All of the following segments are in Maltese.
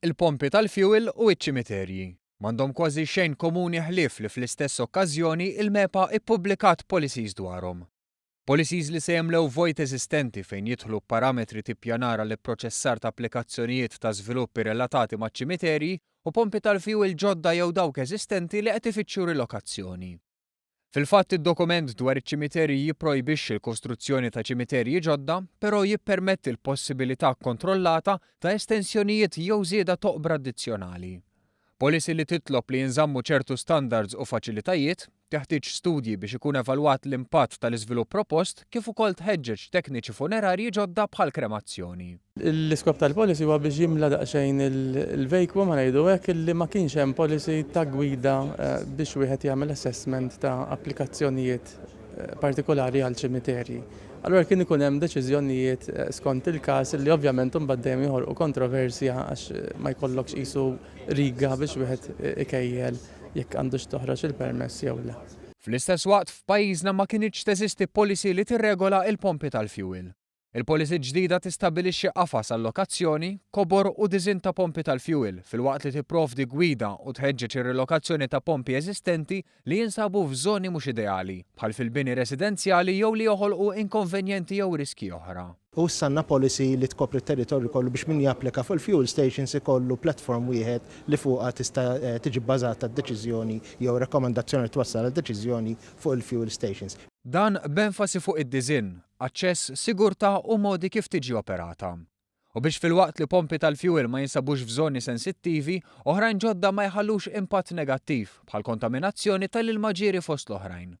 Il-pompi tal-fuel u ċ-ċimiterji. M'għandhom kważi xejn komuni ħlief li fl-istess okkażjoni il-MEPA ippubblikat policies dwarhom. Policies li se jemlew vojt eżistenti fejn jidħlu parametri tippjanar għall-ipproċessar ta' applikazzjonijiet ta' żviluppi relatati maċ-ċimiterji u pompi tal-fuel ġodda jew dawk eżistenti li qed ifittxu rilokazzjoni. Fil-fatt id-dokument dwar iċ-ċimiterji jipprojbixxi l-kostruzzjoni ta' ċimiterji ġodda, però jippermetti l-possibilità kontrollata ta' estensjonijiet jew żieda toqbra addizzjonali. Policy li titlob li jinżammu ċertu standards u faċilitajiet, teħtieġ studji biex ikun evalwat l-impatt tal-iżvilupp propost kif ukoll tħeġġeġ tekniċi funerarji ġodda bħal kremazzjoni. L-iskop tal-policy huwa biex jimla daqsxejn il-vejkwu ma ngħidu hekk li ma kienx hemm policy ta' gwida biex wieħed jagħmel assessment ta' applikazzjonijiet partikolari għal ċimiterji. Allura kien ikun hemm deċiżjonijiet skont il-każ li ovvjament imbagħad dejjem joħolqu kontroversja għax ma jkollokx qisu riga biex wieħed ikejjel jekk għandux toħroġ il-permess jew le. Fl-istess waqt f'pajjiżna ma kienx teżisti policy li tirregola il-pompi tal-fuel. Il-policy ġdida tistabilixxi qafas allokazzjoni, kobor u diżinn ta' pompi tal-fuel filwaqt li tipprovdi gwida u tħeġġeġ ir-relokazzjoni ta' pompi eżistenti li jinsabu f'żoni mhux ideali, bħal fil-bini residenzjali jew li joħolqu inkonvenjenti jew riski oħra. U s-sanna policy li tkopri t-territorju kollu biex min japplika fuq il-fuel stations ikollu platform wieħed li fuqha tista' tiġi bbażata d-deċiżjoni jew rekomendazzjoni twassal għad-deċiżjoni fuq il-fuel stations. Dan b'enfasi fuq id-diżinn, aċċess, sigurtà u modi kif tiġi operata. U biex filwaqt li pompi tal-fuel ma jinsabux f'żoni sensittivi, oħrajn ġodda ma jħallux impatt negattiv bħal kontaminazzjoni tal-ilma ġieri fost l-oħrajn.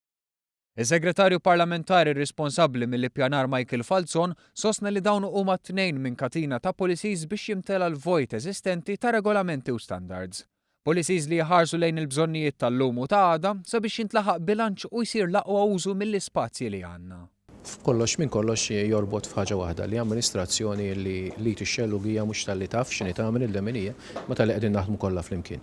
Is-Segretarju Parlamentari responsabbli mill-Ippjanar Michael Falzon sostna li dawn huma tnejn minn katina ta' policies biex jimtela l-vojt eżistenti ta' regolamenti u standards. Policies li jħarsu lejn il-bżonnijiet tal-lum u ta' għada sabiex jintlaħaq bilanċ u jsir l-aqwa użu mill-ispazji li għandna. Kollox minn kollox jorbot f'ħaġa waħda li amministrazzjoni li tixxellu għija mhux tal-li taf x'inhi tagħmel il-deminija ma tal-li qegħdin naħdmu kollha flimkien.